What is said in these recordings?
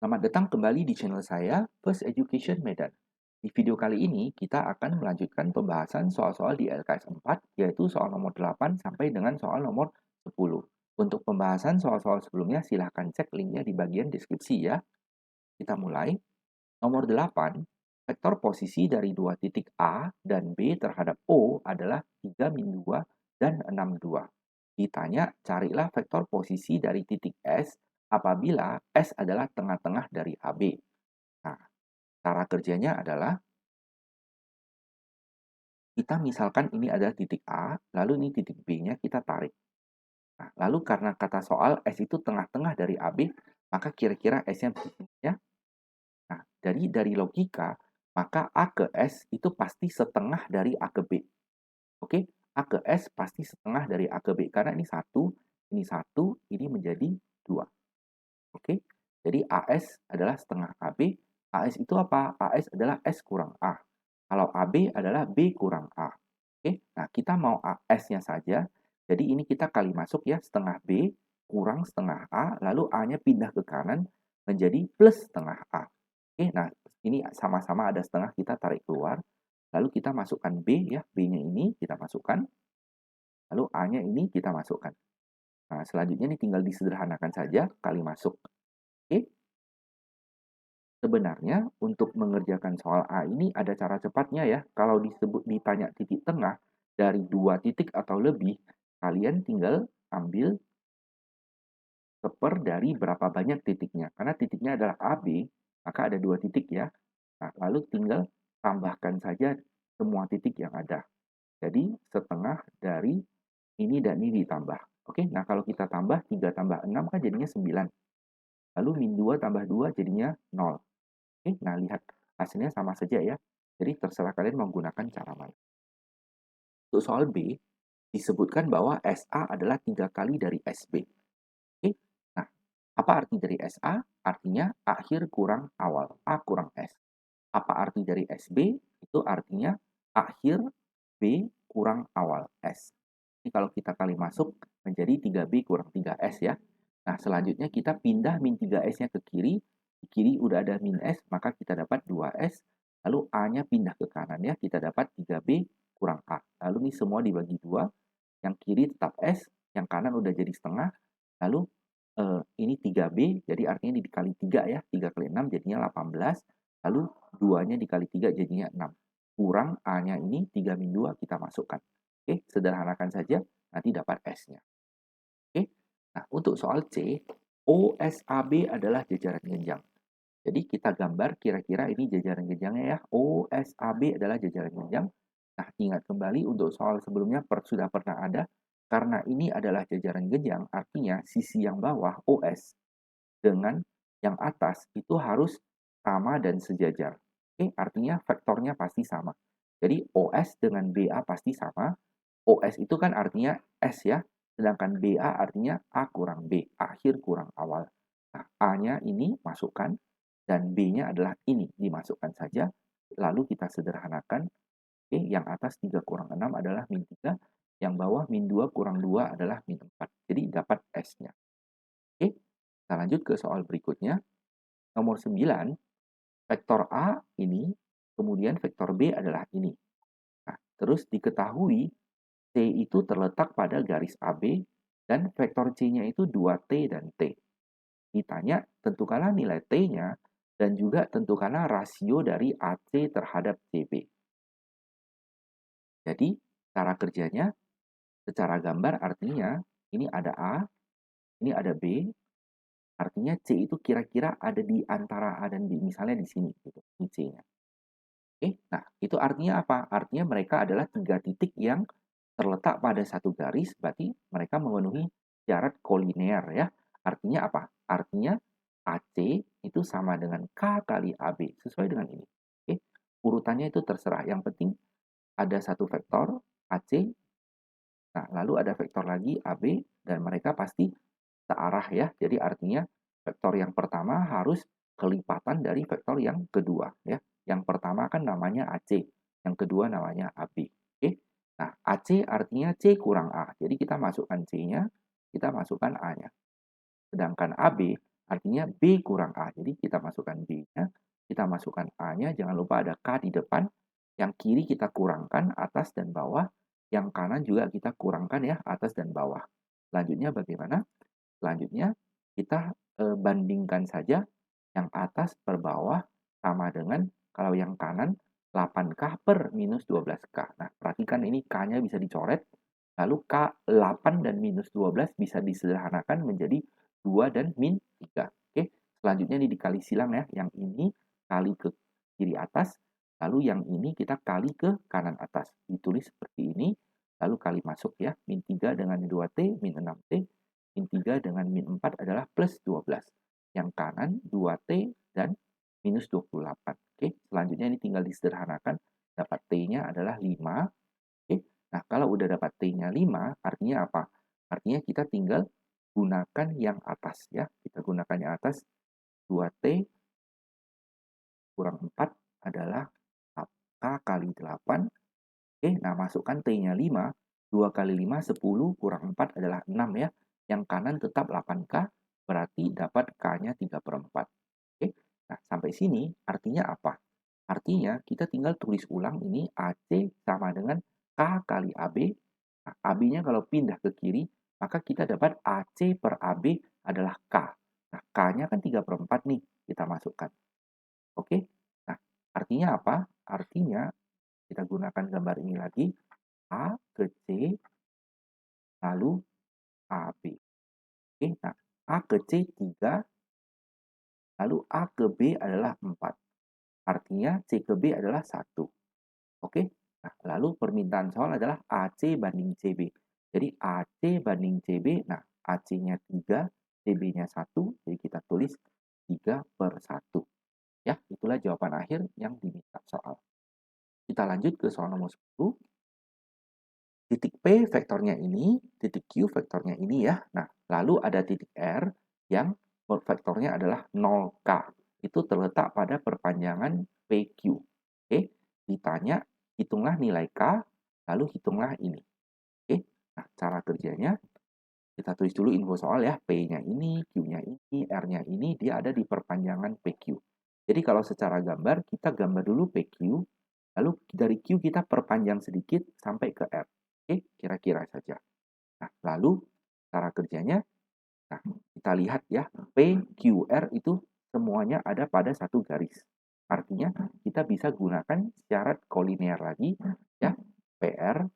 Selamat datang kembali di channel saya, First Education Medan. Di video kali ini, kita akan melanjutkan pembahasan soal-soal di LKS 4, yaitu soal nomor 8 sampai dengan soal nomor 10. Untuk pembahasan soal-soal sebelumnya, silahkan cek linknya di bagian deskripsi ya. Kita mulai. Nomor 8, vektor posisi dari dua titik A dan B terhadap O adalah 3 min 2 dan 6, 2. Ditanya, carilah vektor posisi dari titik S apabila S adalah tengah-tengah dari AB. Nah, cara kerjanya adalah kita misalkan ini adalah titik A, lalu ini titik B-nya kita tarik. Nah, lalu karena kata soal S itu tengah-tengah dari AB, maka kira-kira S-nya ya. Nah, dari logika, maka A ke S itu pasti setengah dari A ke B. Oke, A ke S pasti setengah dari A ke B. Karena ini satu, ini menjadi 2. Oke, jadi AS adalah setengah AB. AS itu apa? AS adalah S kurang A. Kalau AB adalah B kurang A. Oke, nah kita mau AS-nya saja. Jadi ini kita kali masuk ya, setengah B kurang setengah A, lalu A-nya pindah ke kanan menjadi plus setengah A. Oke, nah ini sama-sama ada setengah, kita tarik keluar. Lalu kita masukkan B ya, B-nya ini kita masukkan. Lalu A-nya ini kita masukkan. Nah, selanjutnya ini tinggal disederhanakan saja, kali masuk. Oke, sebenarnya untuk mengerjakan soal A ini ada cara cepatnya ya. Kalau ditanya titik tengah dari dua titik atau lebih, kalian tinggal ambil dari berapa banyak titiknya. Karena titiknya adalah AB, maka ada dua titik ya. Nah, lalu tinggal tambahkan saja semua titik yang ada. Jadi setengah dari ini dan ini ditambah. Oke, nah kalau kita tambah 3 tambah 6 kan jadinya 9. Lalu min 2 tambah 2 jadinya 0. Oke, nah lihat hasilnya sama saja ya. Jadi terserah kalian menggunakan cara mana. Untuk soal B, disebutkan bahwa SA adalah 3 kali dari SB. Oke, nah apa arti dari SA? Artinya akhir kurang awal, A kurang S. Apa arti dari SB? Itu artinya akhir B kurang awal S. Ini kalau kita kali masuk menjadi 3B kurang 3S ya. Nah, selanjutnya kita pindah min 3S-nya ke kiri. Di kiri udah ada min S, maka kita dapat 2S. Lalu A-nya pindah ke kanan ya, kita dapat 3B kurang A. Lalu ini semua dibagi 2. Yang kiri tetap S, yang kanan udah jadi setengah. Lalu ini 3B, jadi artinya ini dikali 3 ya. 3 kali 6 jadinya 18. Lalu 2-nya dikali 3 jadinya 6. Kurang A-nya ini 3 min 2 kita masukkan. Oke, sederhanakan saja, nanti dapat S-nya. Oke, nah untuk soal C, OSAB adalah jajaran genjang. Jadi kita gambar kira-kira ini jajaran genjangnya ya. OSAB adalah jajaran genjang. Nah, ingat kembali untuk soal sebelumnya sudah pernah ada. Karena ini adalah jajaran genjang, artinya sisi yang bawah OS dengan yang atas itu harus sama dan sejajar. Oke, artinya vektornya pasti sama. Jadi OS dengan BA pasti sama. OS itu kan artinya S ya, sedangkan BA artinya A kurang B, akhir kurang awal. Nah, A-nya ini masukkan, dan B-nya adalah ini, dimasukkan saja. Lalu kita sederhanakan, oke, yang atas 3 kurang 6 adalah min 3, yang bawah min 2 kurang 2 adalah min 4. Jadi dapat S-nya. Oke, kita lanjut ke soal berikutnya. Nomor 9, vektor A ini, kemudian vektor B adalah ini. Nah, terus diketahui C itu terletak pada garis AB dan vektor C-nya itu 2T dan T. Ditanya, tentukanlah nilai T-nya dan juga tentukanlah rasio dari AC terhadap CB. Jadi, cara kerjanya secara gambar artinya ini ada A, ini ada B, artinya C itu kira-kira ada di antara A dan B, misalnya di sini gitu, di C-nya. Oke, nah itu artinya apa? Artinya mereka adalah 3 titik yang terletak pada satu garis, berarti mereka memenuhi syarat kolinear ya. Artinya apa? Artinya AC itu sama dengan K kali AB, sesuai dengan ini. Oke, urutannya itu terserah. Yang penting ada satu vektor AC, nah lalu ada vektor lagi AB, dan mereka pasti searah ya. Jadi artinya vektor yang pertama harus kelipatan dari vektor yang kedua ya. Yang pertama kan namanya AC, yang kedua namanya AB. Oke. Nah, AC artinya C kurang A. Jadi kita masukkan C-nya, kita masukkan A-nya. Sedangkan AB artinya B kurang A. Jadi kita masukkan B-nya, kita masukkan A-nya, jangan lupa ada K di depan. Yang kiri kita kurangkan atas dan bawah, yang kanan juga kita kurangkan ya atas dan bawah. Selanjutnya bagaimana? Selanjutnya kita bandingkan saja yang atas per bawah sama dengan kalau yang kanan 8K per minus 12K. Nah, perhatikan ini K-nya bisa dicoret, lalu K 8 dan minus 12 bisa disederhanakan menjadi 2 dan min 3. Oke, selanjutnya ini dikali silang ya, yang ini kali ke kiri atas, lalu yang ini kita kali ke kanan atas. Ditulis seperti ini, lalu kali masuk ya, min 3 dengan 2T, min 6T, min 3 dengan min 4 adalah plus 12. Yang kanan 2T dan minus 28. Oke, selanjutnya ini tinggal disederhanakan. Dapat T-nya adalah 5. Oke, nah kalau udah dapat T-nya 5, artinya apa? Artinya kita tinggal gunakan yang atas ya. Kita gunakan yang atas 2T kurang 4 adalah K kali 8. Oke, nah masukkan T-nya 5. 2 kali 5, 10 kurang 4 adalah 6 ya. Yang kanan tetap 8K, berarti dapat K-nya 3 per 4. Oke, nah sampai sini artinya apa? Artinya kita tinggal tulis ulang ini AC sama dengan K kali AB. Nah, AB-nya kalau pindah ke kiri, maka kita dapat AC per AB adalah K. Nah, K-nya kan 3 per 4 nih, kita masukkan. Oke, nah artinya apa? Artinya kita gunakan gambar ini lagi, A ke C, lalu AB. Oke, nah A ke C 3, lalu A ke B adalah 4. Artinya C ke B adalah 1. Oke, nah lalu permintaan soal adalah AC banding CB. Jadi AC banding CB, nah AC-nya 3, CB-nya 1, jadi kita tulis 3 per 1. Ya, itulah jawaban akhir yang diminta soal. Kita lanjut ke soal nomor 10. Titik P vektornya ini, titik Q vektornya ini ya. Nah, lalu ada titik R yang vektornya adalah 0K. Itu terletak pada perpanjangan PQ. Oke, ditanya hitunglah nilai K, lalu hitunglah ini. Oke, nah cara kerjanya kita tulis dulu info soal ya. P-nya ini, Q-nya ini, R-nya ini, dia ada di perpanjangan PQ. Jadi kalau secara gambar, kita gambar dulu PQ, lalu dari Q kita perpanjang sedikit sampai ke R. Oke, kira-kira saja. Nah, lalu cara kerjanya, nah kita lihat ya, P, Q, R itu semuanya ada pada satu garis. Artinya kita bisa gunakan syarat kolinear lagi ya. PR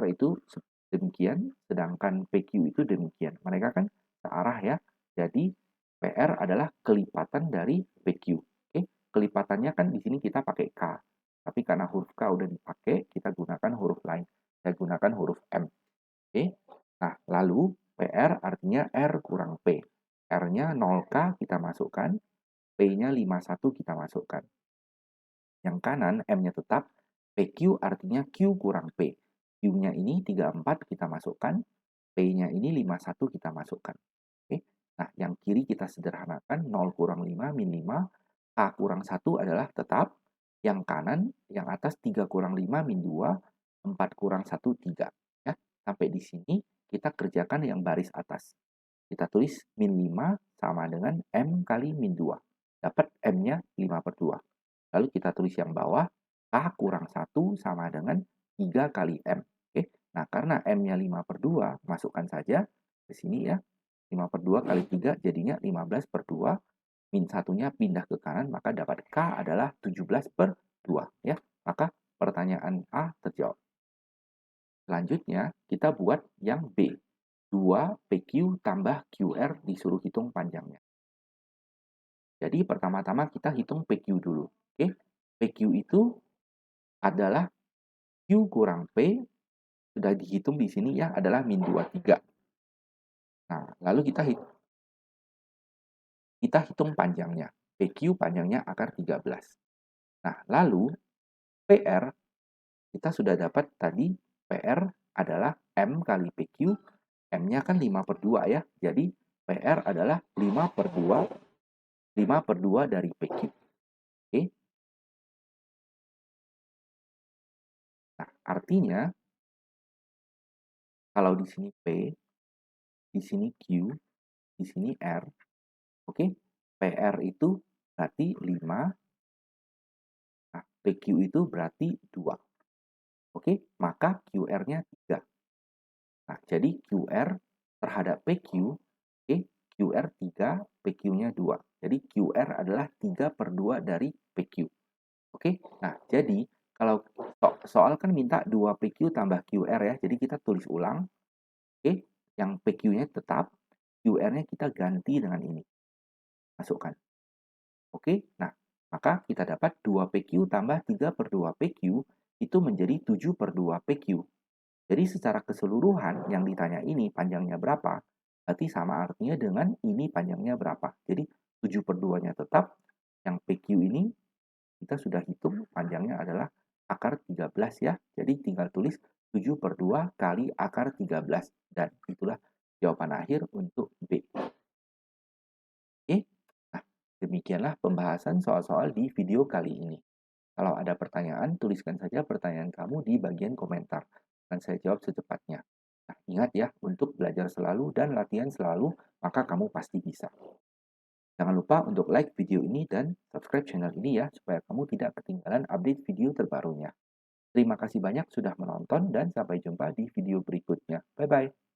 itu demikian, sedangkan PQ itu demikian. Mereka kan searah ya. Jadi PR adalah kelipatan dari PQ. Oke, kelipatannya kan di sini kita pakai K. Tapi karena huruf K udah dipakai, kita gunakan huruf lain. Saya gunakan huruf M. Oke. Nah, lalu PR artinya R kurang P. R-nya 0K kita masukkan, P-nya 51 kita masukkan. Yang kanan M-nya tetap, PQ artinya Q kurang P. Q-nya ini 34 kita masukkan, P-nya ini 51 kita masukkan. Oke. Nah, yang kiri kita sederhanakan, 0 kurang 5 min 5, K kurang 1 adalah tetap. Yang kanan, yang atas 3 kurang 5 min 2, 4 kurang 1, 3. Ya, sampai di sini kita kerjakan yang baris atas. Kita tulis min 5 sama dengan M kali min 2. Dapat M-nya 5 per 2. Lalu kita tulis yang bawah, K kurang 1 sama dengan 3 kali M. Oke. Nah, karena M-nya 5 per 2, masukkan saja ke sini ya. 5 per 2 kali 3 jadinya 15 per 2. Min satunya pindah ke kanan, maka dapat K adalah 17 per 2. Ya. Maka pertanyaan A terjawab. Selanjutnya, kita buat yang B. 2 PQ tambah QR disuruh hitung panjangnya. Jadi pertama-tama kita hitung PQ dulu. Oke. PQ itu adalah Q kurang P, sudah dihitung di sini ya, adalah min 23. Nah, lalu kita hitung panjangnya. PQ panjangnya akar 13. Nah, lalu PR, kita sudah dapat tadi PR adalah M kali PQ, M-nya kan 5 per 2 ya, jadi PR adalah 5 per 2, 5 per 2 dari PQ. Oke. Nah, artinya kalau di sini P, di sini Q, di sini R, Oke, PR itu berarti 5, nah, PQ itu berarti 2. Oke, maka QR-nya 3. Nah, jadi QR terhadap PQ, oke, QR 3, PQ-nya 2. Jadi QR adalah 3 per 2 dari PQ. Oke, nah jadi kalau soal kan minta 2 PQ tambah QR ya, jadi kita tulis ulang, oke, yang PQ-nya tetap, QR-nya kita ganti dengan ini, masukkan. Oke, nah maka kita dapat 2 PQ tambah 3 per 2 PQ itu menjadi 7 per 2 PQ. Jadi secara keseluruhan yang ditanya ini panjangnya berapa, berarti sama artinya dengan ini panjangnya berapa. Jadi 7 per 2-nya tetap, yang PQ ini kita sudah hitung panjangnya adalah akar 13 ya. Jadi tinggal tulis 7 per 2 kali akar 13. Dan itulah jawaban akhir untuk B. Oke, nah demikianlah pembahasan soal-soal di video kali ini. Kalau ada pertanyaan, tuliskan saja pertanyaan kamu di bagian komentar. Dan saya jawab secepatnya. Nah, ingat ya, untuk belajar selalu dan latihan selalu, maka kamu pasti bisa. Jangan lupa untuk like video ini dan subscribe channel ini ya, supaya kamu tidak ketinggalan update video terbarunya. Terima kasih banyak sudah menonton dan sampai jumpa di video berikutnya. Bye-bye.